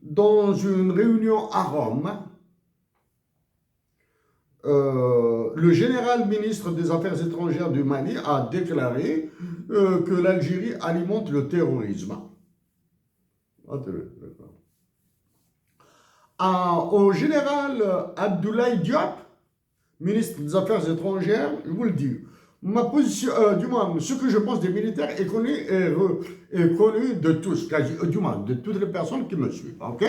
dans une réunion à Rome, le général ministre des Affaires étrangères du Mali a déclaré que l'Algérie alimente le terrorisme. Au général Abdoulaye Diop, ministre des Affaires étrangères, je vous le dis, ma position, du moins, ce que je pense des militaires est connu de tous, du moins, de toutes les personnes qui me suivent. Ok?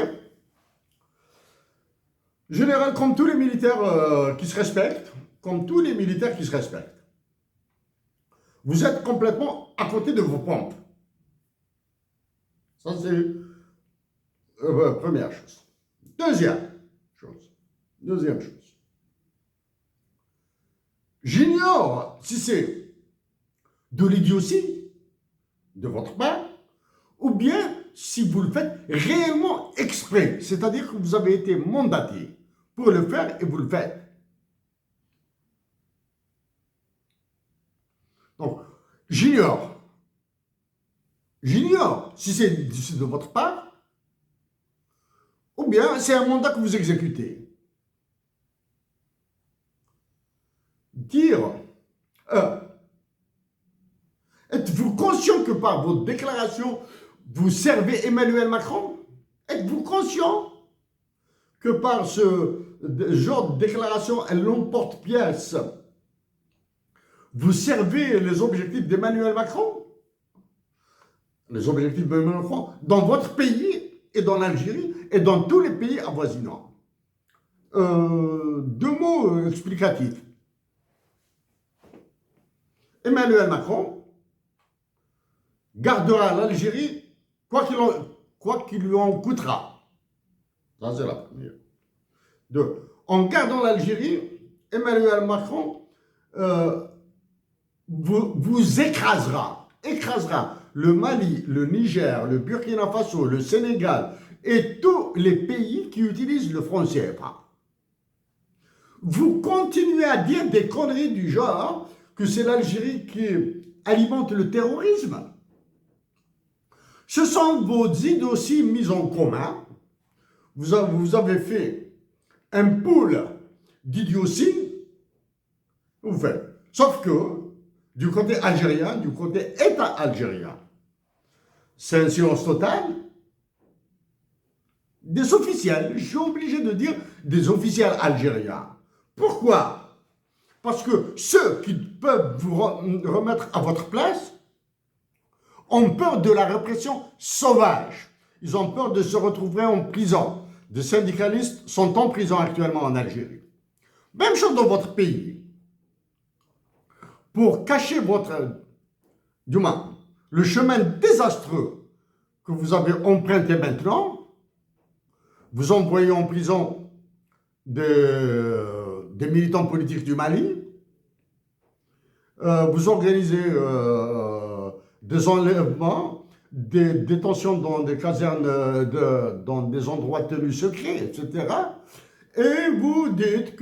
Général, comme tous les militaires qui se respectent, vous êtes complètement à côté de vos pompes. Ça, c'est première chose. Deuxième chose. J'ignore si c'est de l'idiotie de votre part ou bien si vous le faites réellement exprès, c'est-à-dire que vous avez été mandaté pour le faire et vous le faites. Donc, j'ignore si c'est de votre part ou bien c'est un mandat que vous exécutez. Dire, êtes-vous conscient que par votre déclaration, vous servez Emmanuel Macron? Êtes-vous conscient que par ce genre de déclaration, elle l'emporte-pièce, vous servez les objectifs d'Emmanuel Macron? Les objectifs d'Emmanuel Macron dans votre pays et dans l'Algérie et dans tous les pays avoisinants. Deux mots explicatifs. Emmanuel Macron gardera l'Algérie quoi qu'il lui en coûtera. Ça, c'est la première. Deux, en gardant l'Algérie, Emmanuel Macron vous écrasera le Mali, le Niger, le Burkina Faso, le Sénégal et tous les pays qui utilisent le franc CFA. Vous continuez à dire des conneries du genre que c'est l'Algérie qui alimente le terrorisme. Ce sont vos idioties mises en commun. Vous avez fait un pool d'idioties. Vous faites. Sauf que, du côté algérien, du côté État algérien, c'est un silence total. Des officiels, je suis obligé de dire des officiels algériens. Pourquoi? Parce que ceux qui peuvent vous remettre à votre place ont peur de la répression sauvage. Ils ont peur de se retrouver en prison. Des syndicalistes sont en prison actuellement en Algérie. Même chose dans votre pays. Pour cacher le chemin désastreux que vous avez emprunté maintenant, vous envoyez en prison des militants politiques du Mali, vous organisez des enlèvements, des détentions dans des casernes, dans des endroits tenus secrets, etc. Et vous dites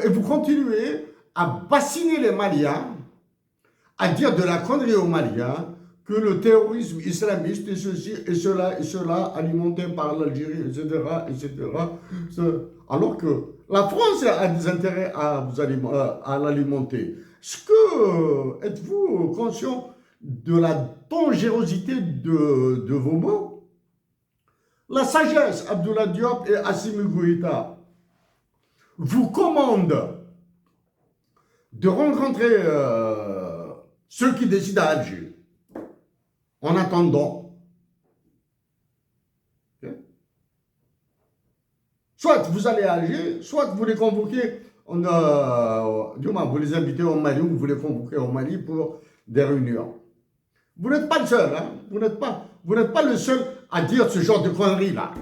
et vous continuez à bassiner les Maliens, à dire de la connerie aux Maliens, que le terrorisme islamiste et ceci et cela alimenté par l'Algérie, etc., etc. Alors que la France a des intérêts à l'alimenter. Êtes-vous conscient de la dangerosité de vos mots? La sagesse, Abdoulaye Diop et Assimi Goïta, vous commandent de rencontrer ceux qui décident à Alger. En attendant, soit vous allez à Alger, soit vous les convoquez, vous les invitez au Mali ou vous les convoquez au Mali pour des réunions. Vous n'êtes pas le seul, hein? Vous n'êtes pas le seul à dire ce genre de conneries là.